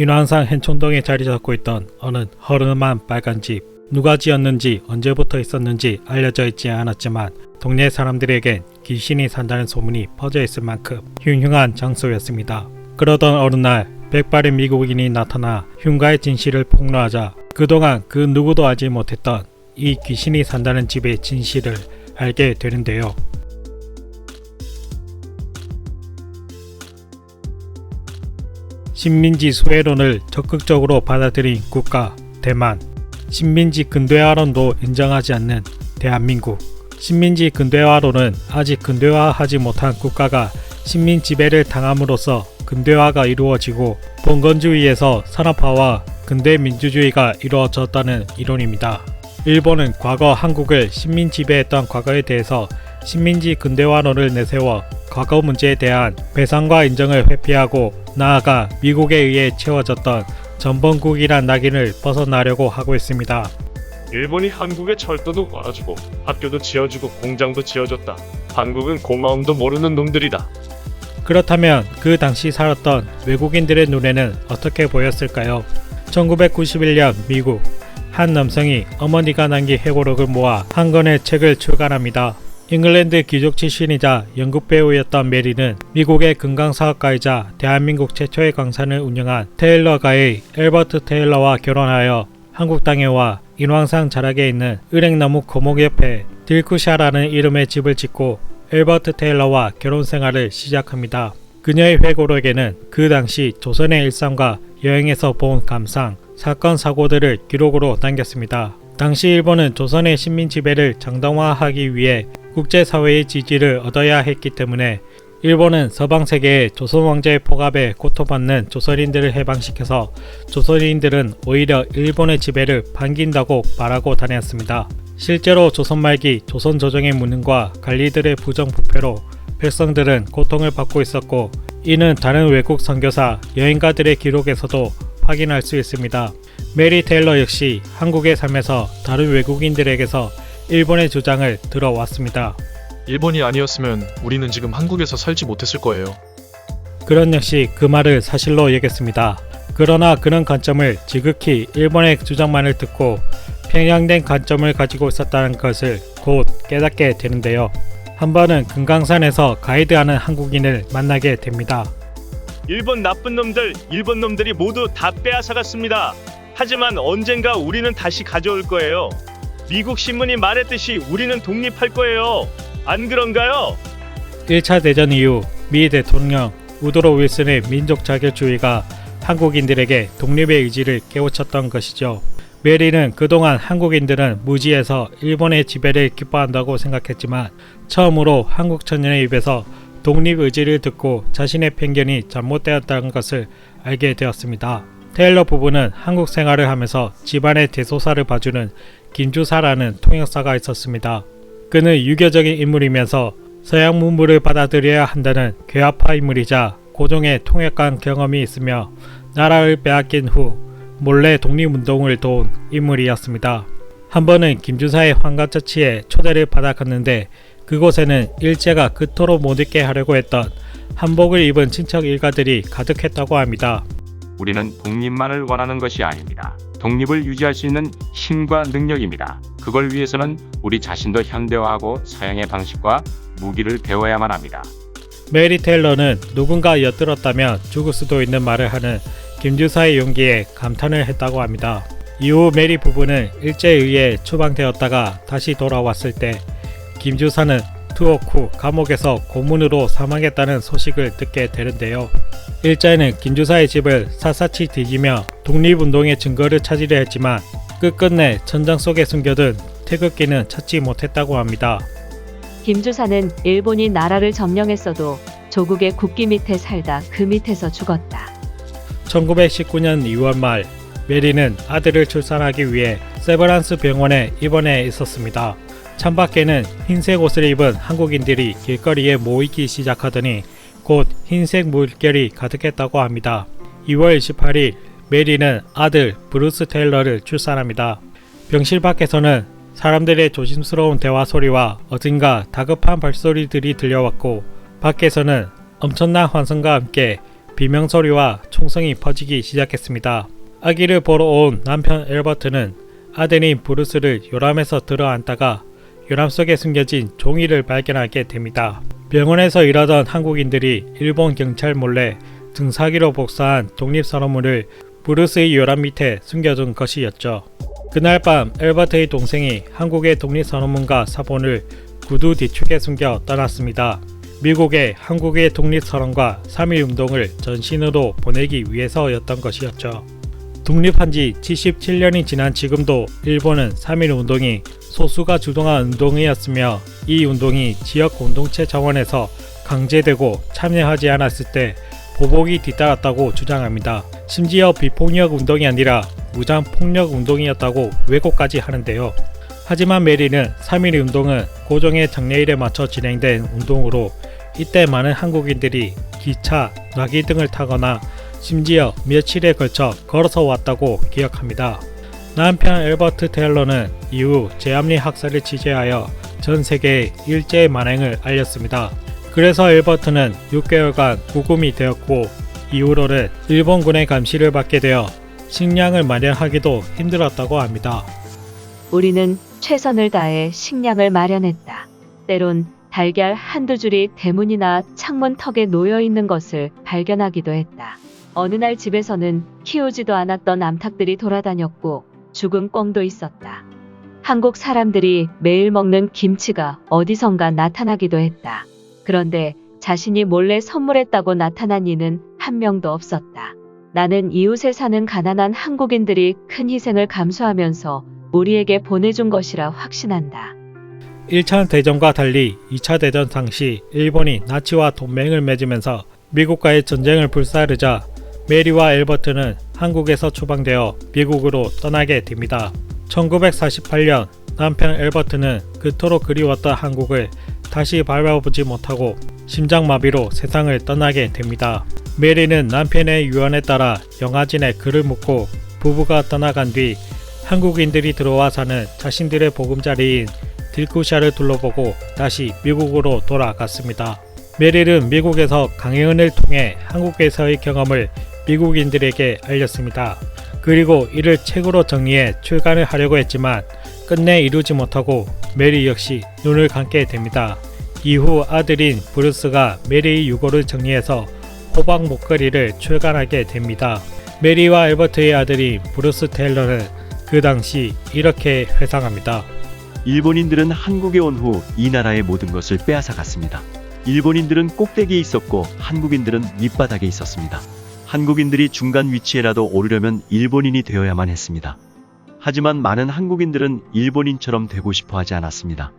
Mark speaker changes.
Speaker 1: 인왕산 hen촌동에 자리 잡고 있던 어느 허름한 빨간 집. 누가 지었는지 언제부터 있었는지 알려져 있지 않았지만 동네 사람들에겐 귀신이 산다는 소문이 퍼져 있을 만큼 흉흉한 장소였습니다. 그러던 어느 날 백발의 미국인이 나타나 흉가의 진실을 폭로하자 그동안 그 누구도 알지 못했던 이 귀신이 산다는 집의 진실을 알게 되는데요. 식민지 수혜론을 적극적으로 받아들인 국가 대만, 식민지 근대화론도 인정하지 않는 대한민국. 식민지 근대화론은 아직 근대화하지 못한 국가가 식민 지배를 당함으로써 근대화가 이루어지고 봉건주의에서 산업화와 근대 민주주의가 이루어졌다는 이론입니다. 일본은 과거 한국을 식민 지배했던 과거에 대해서 식민지 근대화론을 내세워 과거 문제에 대한 배상과 인정을 회피하고 나아가 미국에 의해 채워졌던 전범국이란 낙인을 벗어나려고 하고 있습니다.
Speaker 2: 일본이 한국에 철도도 걸어주고 학교도 지어주고 공장도 지어줬다. 한국은 고마움도 모르는 놈들이다.
Speaker 1: 그렇다면 그 당시 살았던 외국인들의 눈에는 어떻게 보였을까요? 1991년 미국 한 남성이 어머니가 남긴 회고록을 모아 한 권의 책을 출간합니다. 잉글랜드 귀족 출신이자 영국 배우였던 메리는 미국의 금강사업가이자 대한민국 최초의 강산을 운영한 테일러가의 엘버트 테일러와 결혼하여 한국 땅에 와 인왕산 자락에 있는 은행나무 고목 옆에 딜쿠샤라는 이름의 집을 짓고 엘버트 테일러와 결혼 생활을 시작합니다. 그녀의 회고록에는 그 당시 조선의 일상과 여행에서 본 감상, 사건 사고들을 기록으로 남겼습니다. 당시 일본은 조선의 식민 지배를 정당화하기 위해 국제사회의 지지를 얻어야 했기 때문에 일본은 서방세계의 조선 왕제의 포갑에 고통받는 조선인들을 해방시켜서 조선인들은 오히려 일본의 지배를 반긴다고 말하고 다녔습니다. 실제로 조선 말기 조선 조정의 무능과 관리들의 부정부패로 백성들은 고통을 받고 있었고 이는 다른 외국 선교사, 여행가들의 기록에서도 확인할 수 있습니다. 메리 테일러 역시 한국에 살면서 다른 외국인들에게서 일본의 주장을 들어왔습니다.
Speaker 3: 일본이 아니었으면 우리는 지금 한국에서 살지 못했을 거예요.
Speaker 1: 그런 역시 그 말을 사실로 여겼습니다. 그러나 그런 관점을 지극히 일본의 주장만을 듣고 편향된 관점을 가지고 있었다는 것을 곧 깨닫게 되는데요. 한 번은 금강산에서 가이드하는 한국인을 만나게 됩니다.
Speaker 2: 일본 나쁜 놈들, 일본 놈들이 모두 다 빼앗아갔습니다. 하지만 언젠가 우리는 다시 가져올 거예요. 미국 신문이 말했듯이 우리는 독립할 거예요. 안 그런가요?
Speaker 1: 1차 대전 이후 미 대통령 우드로 윌슨의 민족 자결주의가 한국인들에게 독립의 의지를 깨우쳤던 것이죠. 메리는 그동안 한국인들은 무지에서 일본의 지배를 기뻐한다고 생각했지만 처음으로 한국 청년의 입에서 독립 의지를 듣고 자신의 편견이 잘못되었다는 것을 알게 되었습니다. 테일러 부부는 한국 생활을 하면서 집안의 대소사를 봐주는 김주사라는 통역사가 있었습니다. 그는 유교적인 인물이면서 서양 문물을 받아들여야 한다는 괴아파 인물이자 고종의 통역관 경험이 있으며 나라를 빼앗긴 후 몰래 독립운동을 도운 인물이었습니다. 한 번은 김주사의 환갑잔치에 초대를 받아 갔는데 그곳에는 일제가 그토록 못 있게 하려고 했던 한복을 입은 친척 일가들이 가득했다고 합니다.
Speaker 4: 우리는 독립만을 원하는 것이 아닙니다. 독립을 유지할 수 있는 힘과 능력입니다. 그걸 위해서는 우리 자신도 현대화하고 서양의 방식과 무기를 배워야만 합니다.
Speaker 1: 메리 테일러는 누군가 엿들었다면 죽을 수도 있는 말을 하는 김주사의 용기에 감탄을 했다고 합니다. 이후 메리 부부는 일제에 의해 추방되었다가 다시 돌아왔을 때 김주사는 투옥 후 감옥에서 고문으로 사망했다는 소식을 듣게 되는데요. 일제는 김주사의 집을 샅샅이 뒤지며 독립운동의 증거를 찾으려 했지만 끝끝내 천장 속에 숨겨둔 태극기는 찾지 못했다고 합니다.
Speaker 5: 김주사는 일본이 나라를 점령했어도 조국의 국기 밑에 살다 그 밑에서 죽었다.
Speaker 1: 1919년 2월 말 메리는 아들을 출산하기 위해 세브란스 병원에 입원해 있었습니다. 창밖에는 흰색 옷을 입은 한국인들이 길거리에 모이기 시작하더니 곧 흰색 물결이 가득했다고 합니다. 2월 28일 메리는 아들 브루스 테일러를 출산합니다. 병실 밖에서는 사람들의 조심스러운 대화 소리와 어딘가 다급한 발소리들이 들려왔고 밖에서는 엄청난 환성과 함께 비명소리와 총성이 퍼지기 시작했습니다. 아기를 보러 온 남편 엘버트는 아들인 브루스를 요람에서 들어앉다가 요람 속에 숨겨진 종이를 발견하게 됩니다. 병원에서 일하던 한국인들이 일본 경찰 몰래 등사기로 복사한 독립선언문을 브루스의 요람 밑에 숨겨둔 것이었죠. 그날 밤 엘버트의 동생이 한국의 독립선언문과 사본을 구두 뒤축에 숨겨 떠났습니다. 미국에 한국의 독립선언과 3.1운동을 전신으로 보내기 위해서였던 것이었죠. 독립한 지 77년이 지난 지금도 일본은 3.1운동이 소수가 주동한 운동이었으며 이 운동이 지역 공동체 차원에서 강제되고 참여하지 않았을 때 보복이 뒤따랐다고 주장합니다. 심지어 비폭력 운동이 아니라 무장폭력 운동이었다고 왜곡까지 하는데요. 하지만 메리는 3.1 운동은 고종의 장례일에 맞춰 진행된 운동으로 이때 많은 한국인들이 기차, 나귀 등을 타거나 심지어 며칠에 걸쳐 걸어서 왔다고 기억합니다. 남편 엘버트 테일러는 이후 제암리 학살을 취재하여 전 세계에 일제의 만행을 알렸습니다. 그래서 엘버트는 6개월간 구금이 되었고 이후로는 일본군의 감시를 받게 되어 식량을 마련하기도 힘들었다고 합니다.
Speaker 5: 우리는 최선을 다해 식량을 마련했다. 때론 달걀 한두 줄이 대문이나 창문 턱에 놓여 있는 것을 발견하기도 했다. 어느 날 집에서는 키우지도 않았던 암탉들이 돌아다녔고 죽은 꿩도 있었다. 한국 사람들이 매일 먹는 김치가 어디선가 나타나기도 했다. 그런데 자신이 몰래 선물했다고 나타난 이는 한 명도 없었다. 나는 이웃에 사는 가난한 한국인들이 큰 희생을 감수하면서 우리에게 보내준 것이라 확신한다.
Speaker 1: 1차 대전과 달리 2차 대전 당시 일본이 나치와 동맹을 맺으면서 미국과의 전쟁을 불사르자 메리와 엘버트는 한국에서 추방되어 미국으로 떠나게 됩니다. 1948년 남편 엘버트는 그토록 그리웠던 한국을 다시 밟아보지 못하고 심장마비로 세상을 떠나게 됩니다. 메리는 남편의 유언에 따라 영하진에 글을 묻고 부부가 떠나간 뒤 한국인들이 들어와 사는 자신들의 보금자리인 딜쿠샤를 둘러보고 다시 미국으로 돌아갔습니다. 메릴은 미국에서 강혜은을 통해 한국에서의 경험을 미국인들에게 알렸습니다. 그리고 이를 책으로 정리해 출간을 하려고 했지만 끝내 이루지 못하고 메리 역시 눈을 감게 됩니다. 이후 아들인 브루스가 메리의 유고를 정리해서 호박 목걸이를 출간하게 됩니다. 메리와 엘버트의 아들인 브루스 테일러는 그 당시 이렇게 회상합니다.
Speaker 6: 일본인들은 한국에 온 후 이 나라의 모든 것을 빼앗아 갔습니다. 일본인들은 꼭대기에 있었고 한국인들은 밑바닥에 있었습니다. 한국인들이 중간 위치에라도 오르려면 일본인이 되어야만 했습니다. 하지만 많은 한국인들은 일본인처럼 되고 싶어 하지 않았습니다.